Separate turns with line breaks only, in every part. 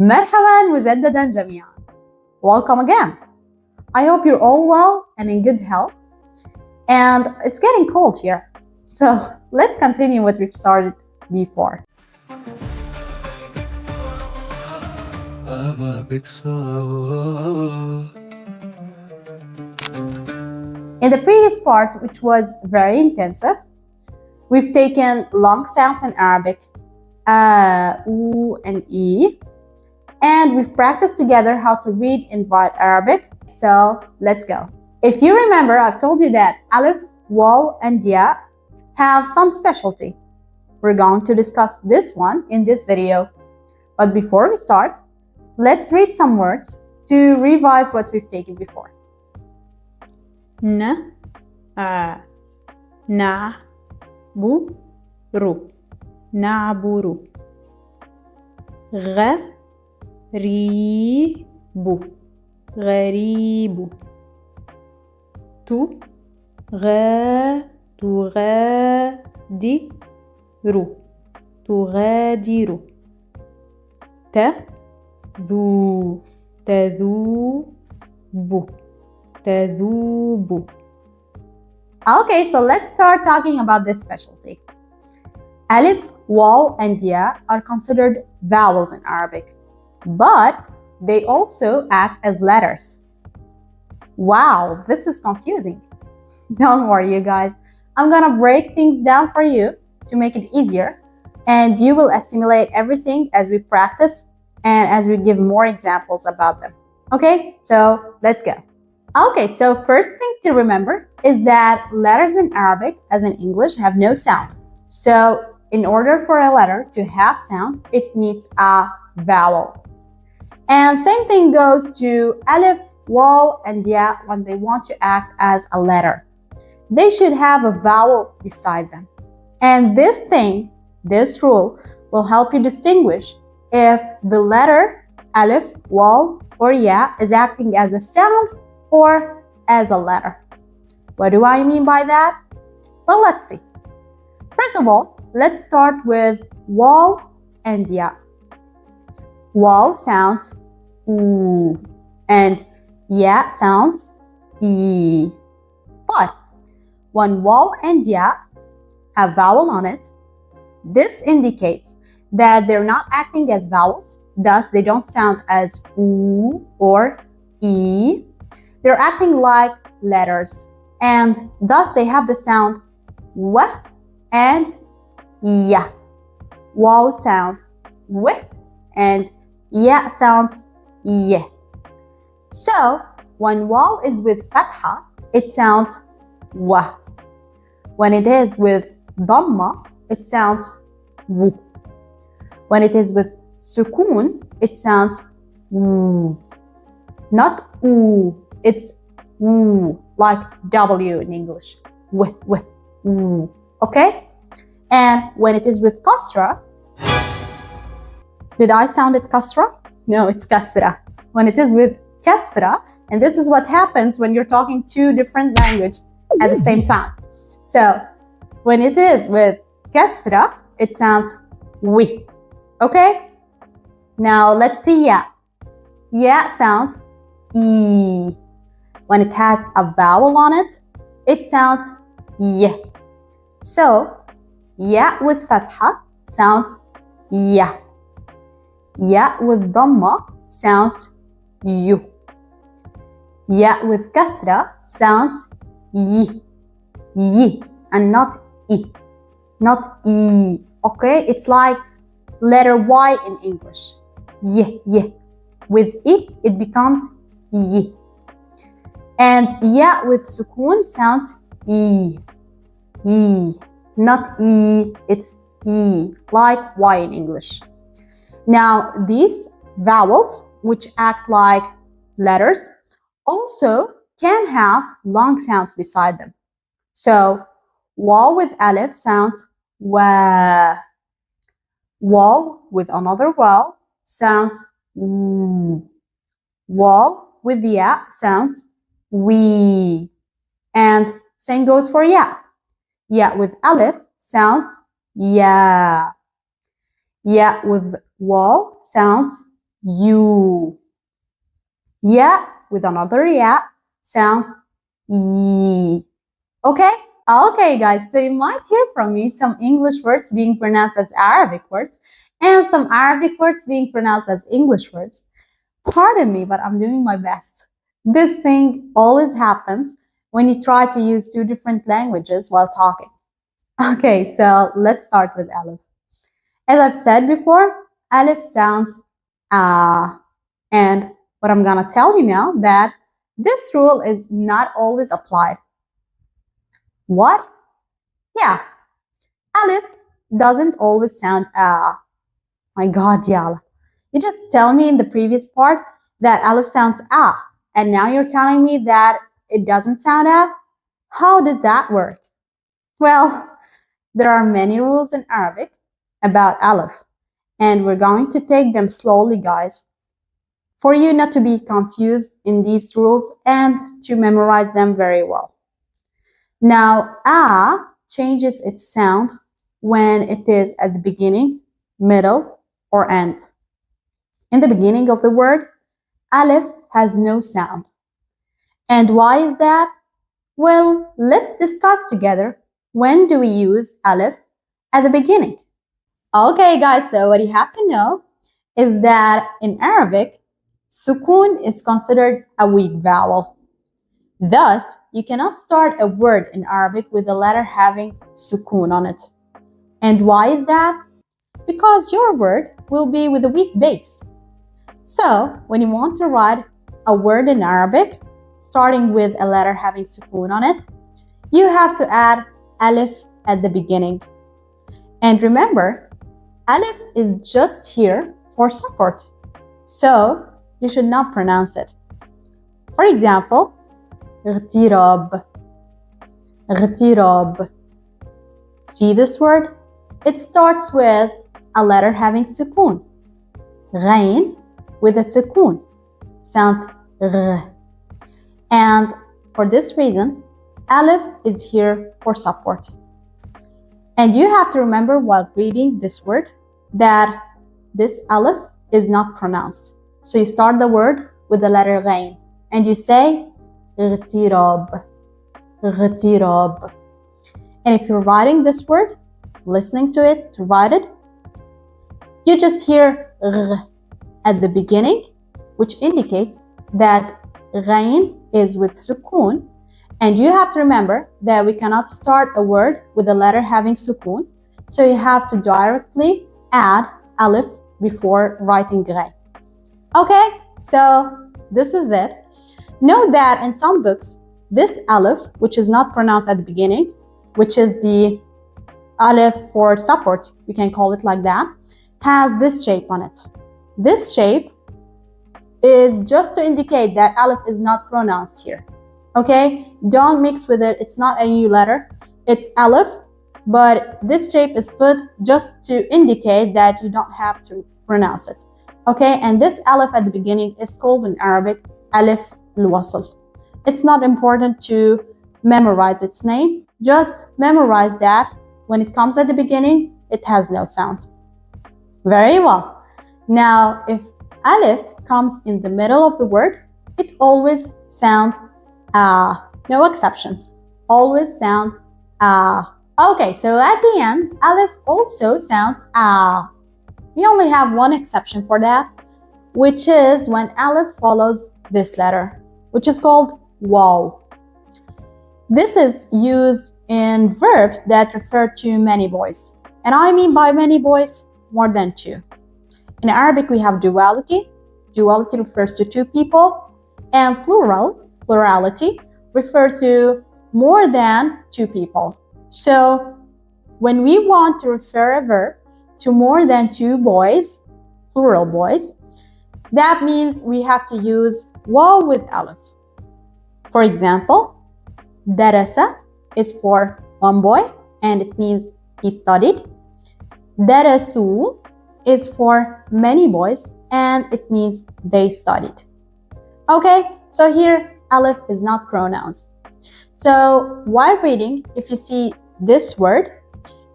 مرحبا مجددا جميعا. Welcome again. I hope you're all well and in good health. And it's getting cold here. So let's continue what we've started before. Arabic Sahel. In the previous part, which was very intensive, we've taken long sounds in Arabic, u and e, and we've practiced together how to read and write Arabic. So let's go. If you remember, I've told you that Alif, Waw, and Ya have some specialty. We're going to discuss this one in this video. But before we start, let's read some words to revise what we've taken before.
نعبر نعبر غريب غريب تغادر تغادر تذوب تذوب.
Okay, so let's start talking about this specialty. Alif, Waw, and Ya are considered vowels in Arabic, but they also act as letters. Wow, this is confusing. Don't worry, you guys. I'm gonna break things down for you to make it easier, and you will assimilate everything as we practice and as we give more examples about them. Okay, so let's go. Okay, so first thing to remember is that letters in Arabic, as in English, have no sound. So in order for a letter to have sound, it needs a vowel. And same thing goes to Alif, Waw, and Ya when they want to act as a letter. They should have a vowel beside them. And this rule, will help you distinguish if the letter Alif, Waw, or Ya is acting as a sound or as a letter. What do I mean by that? Well, let's see. First of all, let's start with Waw and Ya. Waw sounds oo, and Ya sounds e. But when Waw and Ya have vowel on it, this indicates that they're not acting as vowels, thus they don't sound as oo or e. They're acting like letters, and thus they have the sound w and ya. Waw sounds w and ya sounds y. So when waw is with fatha, it sounds w. When it is with dhamma, it sounds w. When it is with sukoon, it sounds w. Not oo, it's w, like W in English. W, w. Okay? And when it is with kasra, did I sound it kasra? No, it's kasra. When it is with kasra, and this is what happens when you're talking two different languages at the same time. So when it is with kasra, it sounds wi. Okay? Now let's see ya. Ya sounds e. When it has a vowel on it, it sounds y. So ya with fatha sounds ya. Ya with dhamma sounds yu. Ya with kasra sounds yi. Yi, and not e. Not e. Okay? It's like letter Y in English. Y. With e, it becomes yi. And ya with sukoon sounds e. Not e, it's e, like Y in English. Now, these vowels, which act like letters, also can have long sounds beside them. So, waw with alif sounds wa. Waw with another vowel sounds w. Waw with ya sounds we. And same goes for ya. Ya with alif sounds ya. Ya with waw sounds you. Ya with another ya sounds yi. Okay? Okay, guys, so you might hear from me some English words being pronounced as Arabic words and some Arabic words being pronounced as English words. Pardon me, but I'm doing my best. This thing always happens when you try to use two different languages while talking. Okay, so let's start with Alif. As I've said before, Alif sounds and what I'm gonna tell you now that this rule is not always applied. What? Yeah, Alif doesn't always sound My God, Diala. You just tell me in the previous part that Alif sounds and now you're telling me that it doesn't sound How does that work? Well, there are many rules in Arabic about Alif, and we're going to take them slowly, guys, for you not to be confused in these rules and to memorize them very well. Now, changes its sound when it is at the beginning, middle, or end. In the beginning of the word, Alif has no sound. And why is that? Well, let's discuss together when do we use Alif at the beginning. Okay, guys, so what you have to know is that in Arabic, sukun is considered a weak vowel. Thus, you cannot start a word in Arabic with a letter having sukun on it. And why is that? Because your word will be with a weak base. So, when you want to write a word in Arabic, starting with a letter having sukun on it, you have to add Alif at the beginning. And remember, Alif is just here for support. So, you should not pronounce it. For example, اغتراب. اغتراب. See this word? It starts with a letter having sukun. Ghain with a sukun sounds gh. And for this reason, Alif is here for support. And you have to remember while reading this word that this Alif is not pronounced. So you start the word with the letter ghain and you say اغتراب. اغتراب. And if you're writing this word, listening to it, to write it, you just hear gh at the beginning, which indicates that ghain is with sukun. And you have to remember that we cannot start a word with a letter having sukun. So you have to directly add Alif before writing ghain. Okay, so this is it. Note that in some books, this Alif, which is not pronounced at the beginning, which is the Alif for support, you can call it like that, has this shape on it. This shape is just to indicate that Alif is not pronounced here. Okay, don't mix with it. It's not a new letter. It's Alif, but this shape is put just to indicate that you don't have to pronounce it. Okay, and this Alif at the beginning is called in Arabic Alif al-Wasl. It's not important to memorize its name. Just memorize that when it comes at the beginning, it has no sound. Very well. Now, if Alif comes in the middle of the word, it always sounds no exceptions. Always sound Okay, so at the end, Alif also sounds We only have one exception for that, which is when Alif follows this letter, which is called waw. This is used in verbs that refer to many boys. And I mean by many boys, more than two. In Arabic, we have duality. Duality refers to two people. And plurality, refers to more than two people. So when we want to refer a verb to more than two boys, plural boys, that means we have to use waw with Alif. For example, darasa is for one boy and it means he studied. Darasu is for many boys and it means they studied. Okay, so here Alif is not pronounced. So while reading, if you see this word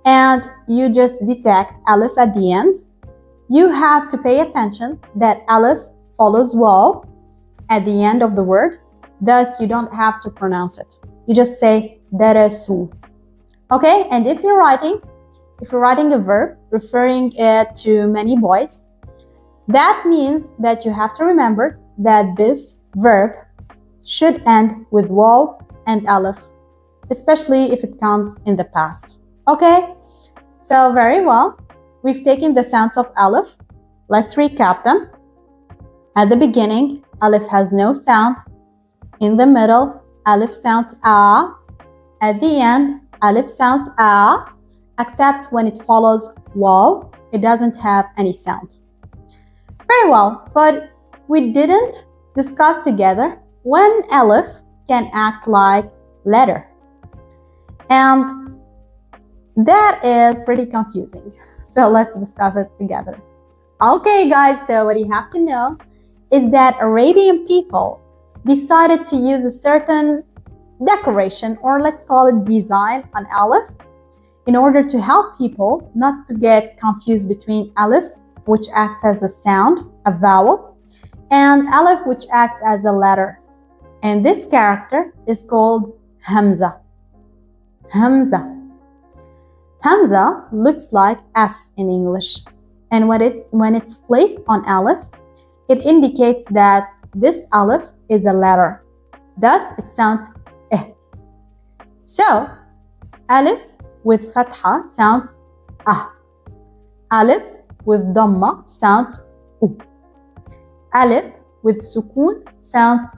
and you just detect Alif at the end, you have to pay attention that Alif follows waw at the end of the word. Thus, you don't have to pronounce it. You just say darasu. Okay, and if you're writing a verb referring it to many boys, that means that you have to remember that this verb should end with waw and alif, especially if it comes in the past. Okay, so very well. We've taken the sounds of alif. Let's recap them. At the beginning, alif has no sound. In the middle, alif sounds a. At the end, alif sounds a, except when it follows waw, it doesn't have any sound. Very well, but we didn't discuss together when alif can act like letter. And that is pretty confusing. So let's discuss it together. Okay guys, so what you have to know is that Arabian people decided to use a certain decoration, or let's call it design, on alif in order to help people not to get confused between alif, which acts as a sound, a vowel, and alif, which acts as a letter. And this character is called Hamza. Hamza. Hamza looks like S in English. And when it's placed on alif, it indicates that this alif is a letter. Thus, it sounds eh. So, alif with fatha sounds ah. Alif with dhamma sounds u. Alif with sukoon sounds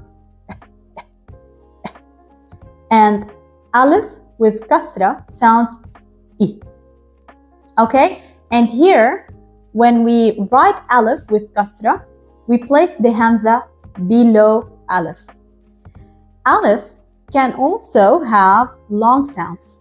eh, eh, eh. And alif with kasra sounds I. Okay, and here when we write alif with kasra, we place the hamza below alif. Alif can also have long sounds.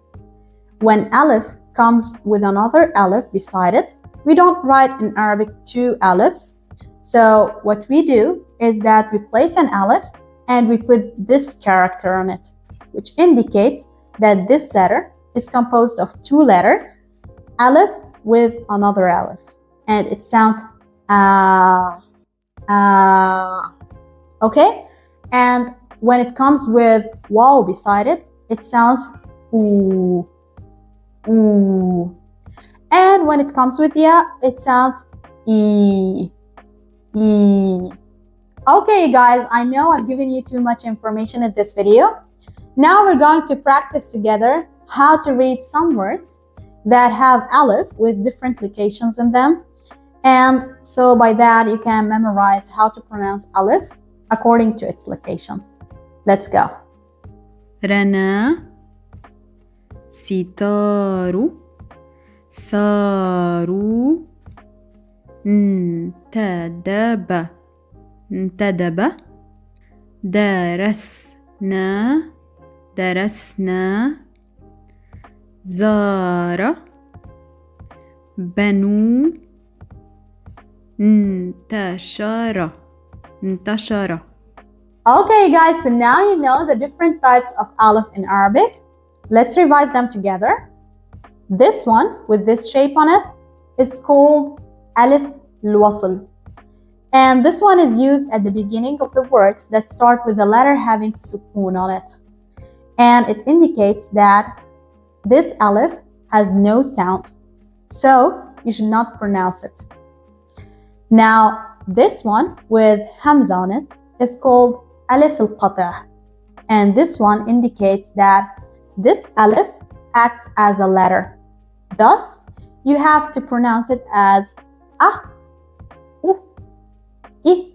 When alif comes with another alif beside it, we don't write in Arabic two alifs. So what we do is that we place an alif and we put this character on it, which indicates that this letter is composed of two letters, alif with another alif, and it sounds okay? And when it comes with waw beside it, it sounds oo, oo. And when it comes with ya, it sounds e, e. Okay guys, I know I've given you too much information in this video. Now we're going to practice together how to read some words that have alif with different locations in them. And so by that, you can memorize how to pronounce alif according to its location. Let's go.
رنا ستار ساروا انتدب درسنا زار بنو انتشر
Okay guys, so now you know the different types of alif in Arabic. Let's revise them together. This one with this shape on it is called alif al-wasl. And this one is used at the beginning of the words that start with a letter having sukoon on it. And it indicates that this alif has no sound, so you should not pronounce it. Now, this one with Hamza on it is called Alif al-Qata'. And this one indicates that this alif acts as a letter. Thus, you have to pronounce it as ah, u, I,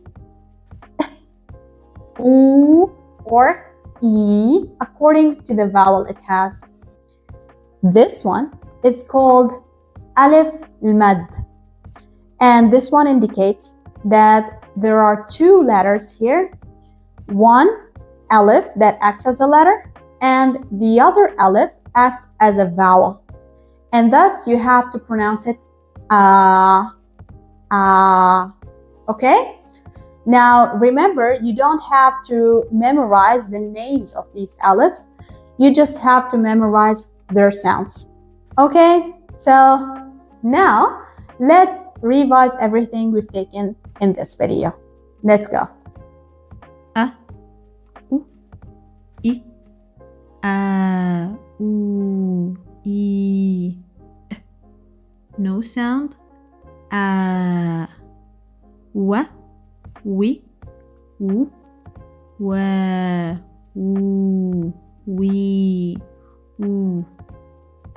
u, or e, according to the vowel it has. This one is called Alif al-Mad. And this one indicates that there are two letters here. One alif that acts as a letter, and the other alif acts as a vowel. And thus you have to pronounce it okay? Now remember, you don't have to memorize the names of these alifs. You just have to memorize their sounds. Okay? So now let's revise everything we've taken in this video. Let's go.
A, U, I, A, U, I. No sound. A, wa, wi, wu, wa, wu, wi, u,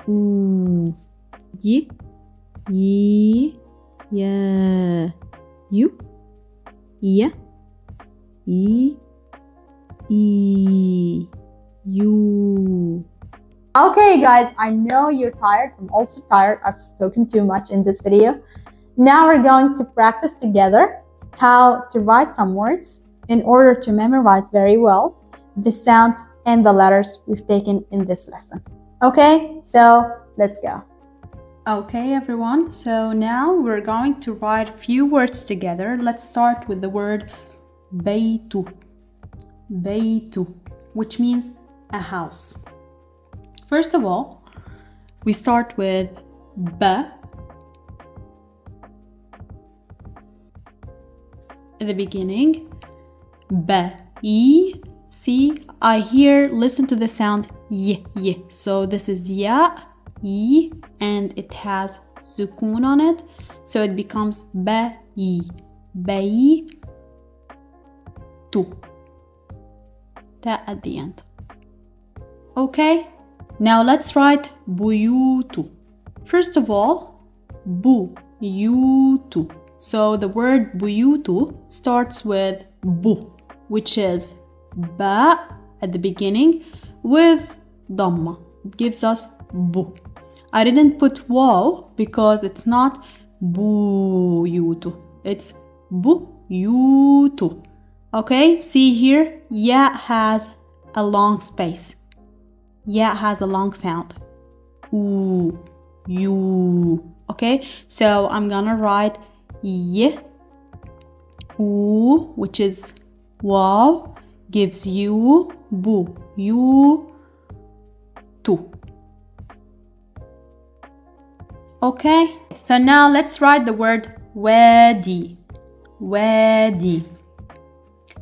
u, yi, yi, ya, you, ya, yi, you.
Okay guys, I know you're tired. I'm also tired. I've spoken too much in this video. Now we're going to practice together how to write some words in order to memorize very well the sounds and the letters we've taken in this lesson. Okay, so let's go.
Okay everyone, so now we're going to write a few words together. Let's start with the word بيت. بيت, which means a house. First of all, we start with ba at the beginning. Ba, yi. See, I hear, listen to the sound y, y. So this is ya, yi, and it has sukun on it. So it becomes ba, yi. Bayi, tu. Ta at the end. Okay, now let's write buyutu. First of all, buyutu. So the word buyutu starts with bu, which is ba at the beginning with dhamma. It gives us bu. I didn't put waw because it's not buyutu. It's buyutu. Okay, see here, ya has a long space. Ya has a long sound. Ooh, you. Okay, so I'm gonna write y, oo, which is wow, gives you bu, you, tu. Okay, so now let's write the word wadi. Wadi.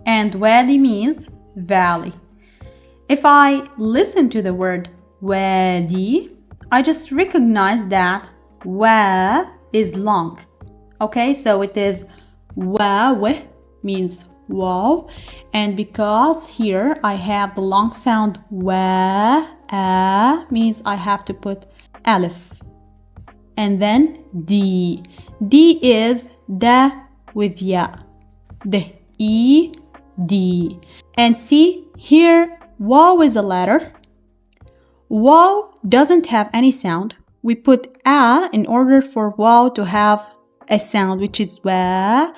And wadi means valley. If I listen to the word wadi, I just recognize that wa is long. Okay, so it is wa, means wow. And because here I have the long sound wa, means I have to put alif. And then d. D is da with ya. D, e, d. And see, here waw is a letter. Waw doesn't have any sound. We put a in order for waw to have a sound, which is wa.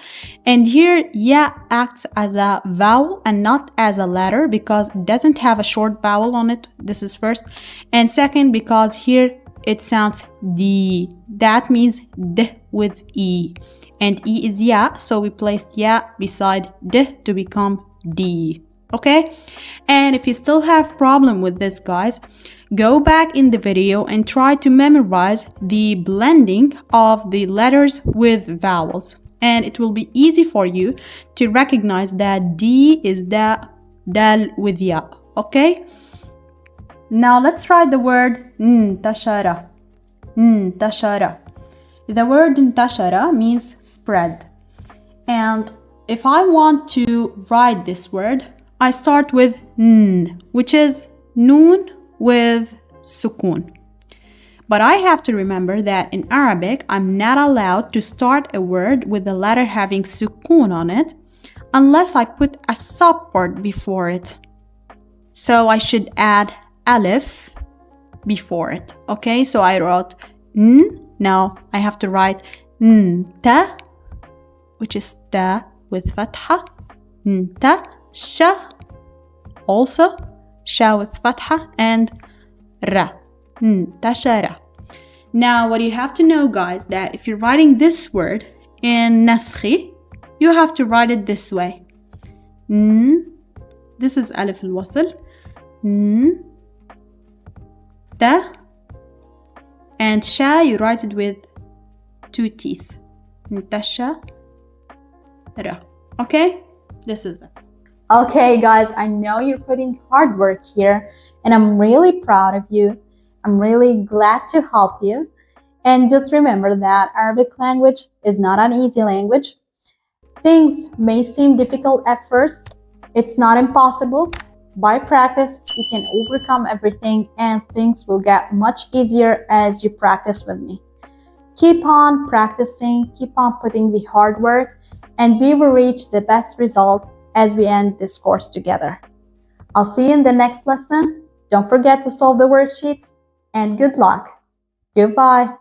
And here ya acts as a vowel and not as a letter because it doesn't have a short vowel on it. This is first. And second, because here it sounds d. That means d with e. And e is ya, so we placed ya beside d to become d. Okay? And if you still have problem with this, guys, go back in the video and try to memorize the blending of the letters with vowels. And it will be easy for you to recognize that d is da, dal with ya. Okay? Now let's write the word intashara. Intashara. The word intashara means spread. And if I want to write this word, I start with n, which is noon with sukun. But I have to remember that in Arabic, I'm not allowed to start a word with a letter having sukun on it unless I put a support before it. So I should add alif before it. Okay, so I wrote n. Now I have to write ta, which is ta with fatha. Ta, sha, also sha with fatha, and ra. Tashara. Now what you have to know, guys, that if you're writing this word in naskhi, you have to write it this way. This is alif al-wasl. Ta. And sha, you write it with two teeth. انتشر. Okay? This is it.
Okay, guys, I know you're putting hard work here, and I'm really proud of you. I'm really glad to help you. And just remember that Arabic language is not an easy language. Things may seem difficult at first. It's not impossible. By practice, you can overcome everything, and things will get much easier as you practice with me. Keep on practicing, keep on putting the hard work, and we will reach the best result as we end this course together. I'll see you in the next lesson. Don't forget to solve the worksheets, and good luck. Goodbye.